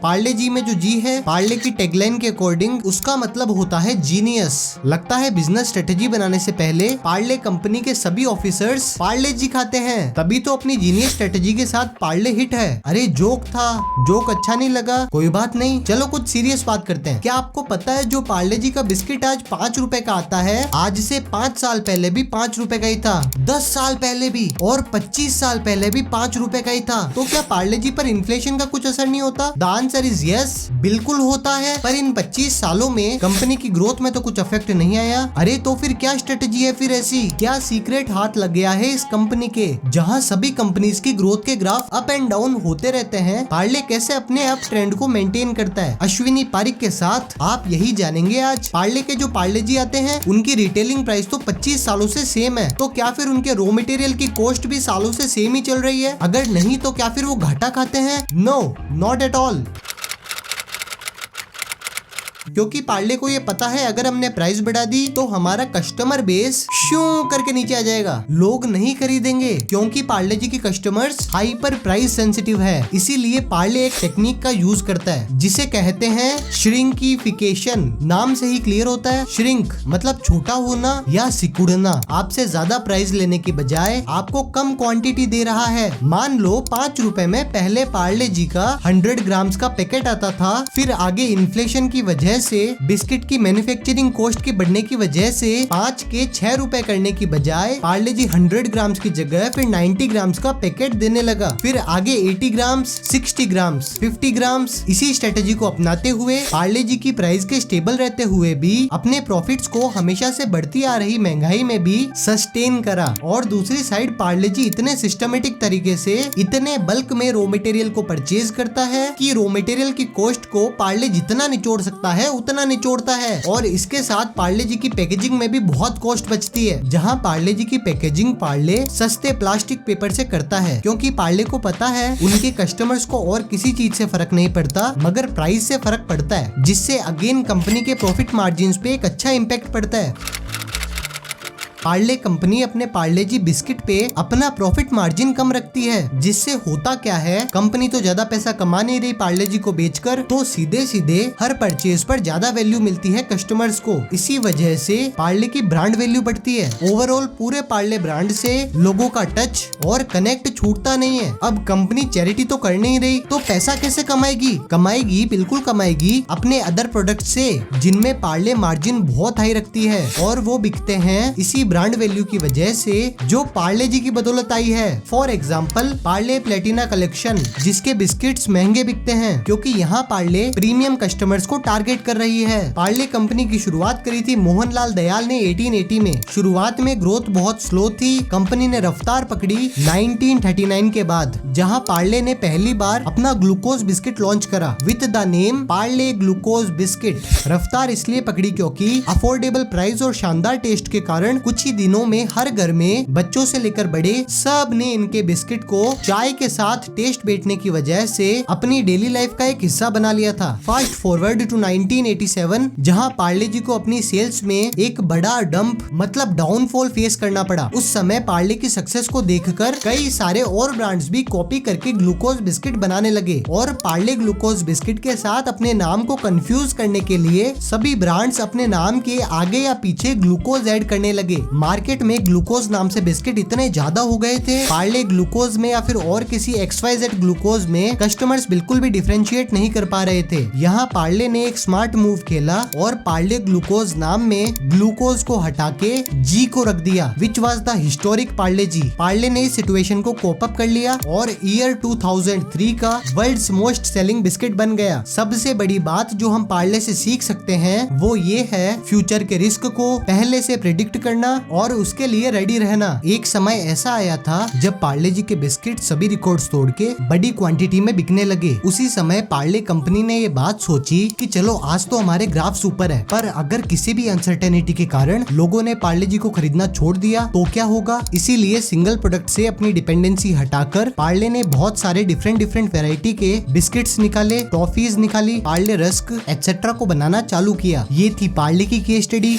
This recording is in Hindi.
पार्ले जी में जो जी है पार्ले की टैगलाइन के अकॉर्डिंग उसका मतलब होता है जीनियस। लगता है बिजनेस स्ट्रेटेजी बनाने से पहले पार्ले कंपनी के सभी ऑफिसर्स पार्ले जी खाते हैं, तभी तो अपनी जीनियस स्ट्रेटेजी के साथ पार्ले हिट है। अरे जोक था, जोक अच्छा नहीं लगा, कोई बात नहीं, चलो कुछ सीरियस बात करते हैं। क्या आपको पता है जो पार्ले जी का बिस्किट आज 5 रुपए का आता है, आज से 5 साल पहले भी 5 रुपए का ही था, 10 साल पहले भी और 25 साल पहले भी 5 रुपए का ही था। तो क्या पार्ले जी पर इन्फ्लेशन का कुछ असर नहीं होता? द आंसर इज यस, बिल्कुल होता है, पर इन 25 सालों में कंपनी की ग्रोथ में तो कुछ इफेक्ट नहीं आया। अरे तो फिर क्या स्ट्रेटेजी है फिर ऐसी? क्या सीक्रेट हाथ लग गया है इस कंपनी के, जहां सभी कंपनीज की ग्रोथ के ग्राफ अप एंड डाउन होते रहते हैं? पार्ले कैसे अपने अप ट्रेंड को मेंटेन करता है? अश्विनी पारिक के साथ आप यही जानेंगे आज। पार्ले के जो पार्ले जी आते हैं उनकी रिटेलिंग प्राइस तो 25 सालों से सेम है, तो क्या फिर उनके रॉ मटेरियल की कॉस्ट भी सालों से सेम ही चल रही है? अगर नहीं तो क्या फिर वो घाटा खाते हैं? No, not at all. क्योंकि पार्ले को ये पता है अगर हमने प्राइस बढ़ा दी तो हमारा कस्टमर बेस शू करके नीचे आ जाएगा, लोग नहीं खरीदेंगे, क्योंकि पार्ले जी की कस्टमर्स हाइपर प्राइस सेंसिटिव है। इसीलिए पार्ले एक टेक्निक का यूज करता है जिसे कहते हैं श्रिंकिफिकेशन। नाम से ही क्लियर होता है, श्रिंक मतलब छोटा होना या सिकुड़ना। आपसे ज्यादा प्राइस लेने की बजाय आपको कम क्वांटिटी दे रहा है। मान लो 5 रुपए में पहले पार्ले जी का 100 ग्राम्स का पैकेट आता था, फिर आगे इन्फ्लेशन की वजह से बिस्किट की मैन्युफैक्चरिंग कॉस्ट के बढ़ने की वजह से 5 के 6 रुपए करने की बजाय पार्ले जी 100 ग्राम्स की जगह फिर 90 ग्राम्स का पैकेट देने लगा। फिर आगे 80 ग्राम्स, 60 ग्राम्स, 50 ग्राम्स। इसी स्ट्रेटेजी को अपनाते हुए पार्ले जी की प्राइस के स्टेबल रहते हुए भी अपने प्रॉफिट्स को हमेशा से बढ़ती आ रही महंगाई में भी सस्टेन करा। और दूसरी साइड पार्ले जी इतने सिस्टमेटिक तरीके से इतने बल्क में रॉ मटेरियल को परचेज करता है कि रॉ मटेरियल की कॉस्ट को पार्ले जितना निचोड़ सकता है उतना निचोड़ता है। और इसके साथ पार्ले जी की पैकेजिंग में भी बहुत कॉस्ट बचती है, जहां पार्ले जी की पैकेजिंग पार्ले सस्ते प्लास्टिक पेपर से करता है, क्योंकि पार्ले को पता है उनके कस्टमर्स को और किसी चीज से फर्क नहीं पड़ता मगर प्राइस से फर्क पड़ता है, जिससे अगेन कंपनी के प्रॉफिट मार्जिन पे एक अच्छा इम्पैक्ट पड़ता है। पार्ले कंपनी अपने पार्ले जी बिस्किट पे अपना प्रॉफिट मार्जिन कम रखती है, जिससे होता क्या है, कंपनी तो ज्यादा पैसा कमा नहीं रही पार्ले जी को बेचकर, तो सीधे सीधे हर परचेज पर ज्यादा वैल्यू मिलती है कस्टमर्स को। इसी वजह से पार्ले की ब्रांड वैल्यू बढ़ती है। ओवरऑल पूरे पार्ले ब्रांड से लोगों का टच और कनेक्ट छूटता नहीं है। अब कंपनी चैरिटी तो कर नहीं रही तो पैसा कैसे कमाएगी? कमाएगी, बिल्कुल कमाएगी, अपने अदर प्रोडक्ट से, जिनमें पार्ले मार्जिन बहुत हाई रखती है और वो बिकते हैं इसी ब्रांड वैल्यू की वजह से जो पार्ले जी की बदौलत आई है। For example Parle Platina collection, जिसके बिस्किट्स महंगे बिकते हैं क्योंकि यहाँ पार्ले प्रीमियम कस्टमर्स को टारगेट कर रही है। पार्ले कंपनी की शुरुआत करी थी मोहनलाल दयाल ने 1880 में। शुरुआत में ग्रोथ बहुत स्लो थी, कंपनी ने रफ्तार पकड़ी 1939 के बाद, जहाँ पार्ले ने पहली बार अपना ग्लूकोज बिस्किट लॉन्च करा with the name Parle glucose biscuit. रफ्तार इसलिए पकड़ी क्योंकि अफोर्डेबल प्राइस और शानदार टेस्ट के कारण कुछ ही दिनों में हर घर में बच्चों से लेकर बड़े सब ने इनके बिस्किट को चाय के साथ टेस्ट बैठने की वजह से अपनी डेली लाइफ का एक हिस्सा बना लिया था। फास्ट फॉरवर्ड टू 1987, जहां पार्ले जी को अपनी सेल्स में एक बड़ा डंप मतलब डाउनफॉल फेस करना पड़ा। उस समय पार्ले की सक्सेस को देखकर कई सारे और ब्रांड्स भी कॉपी करके ग्लूकोज बिस्किट बनाने लगे और पार्ले ग्लूकोज बिस्किट के साथ अपने नाम को कंफ्यूज करने के लिए सभी ब्रांड्स अपने नाम के आगे या पीछे ग्लूकोज ऐड करने लगे। मार्केट में ग्लूकोज नाम से बिस्किट इतने ज्यादा हो गए थे, पार्ले ग्लूकोज में या फिर और किसी XYZ ग्लूकोज में कस्टमर्स बिल्कुल भी डिफरेंशिएट नहीं कर पा रहे थे। यहाँ पार्ले ने एक स्मार्ट मूव खेला और पार्ले ग्लूकोज नाम में ग्लूकोज को हटा के जी को रख दिया, which was the historic Parle G. Parle ने इस सिचुएशन को कोप अप कर लिया और ईयर 2003 का वर्ल्ड्स मोस्ट सेलिंग बिस्किट बन गया। सबसे बड़ी बात जो हम पार्ले से सीख सकते हैं वो ये है फ्यूचर के रिस्क को पहले से प्रेडिक्ट करना और उसके लिए रेडी रहना। एक समय ऐसा आया था जब पार्ले जी के बिस्किट सभी रिकॉर्ड्स तोड़ के बड़ी क्वांटिटी में बिकने लगे। उसी समय पार्ले कंपनी ने ये बात सोची कि चलो आज तो हमारे ग्राफ्स ऊपर है, पर अगर किसी भी अनसर्टेनिटी के कारण लोगों ने पार्ले जी को खरीदना छोड़ दिया तो क्या होगा? इसीलिए सिंगल प्रोडक्ट से अपनी डिपेंडेंसी हटाकर पार्ले ने बहुत सारे डिफरेंट वैरायटी के बिस्किट्स निकाले, टॉफीज निकाली, पार्ले रस्क एक्सेट्रा को बनाना चालू किया। ये थी पार्ले की केस स्टडी।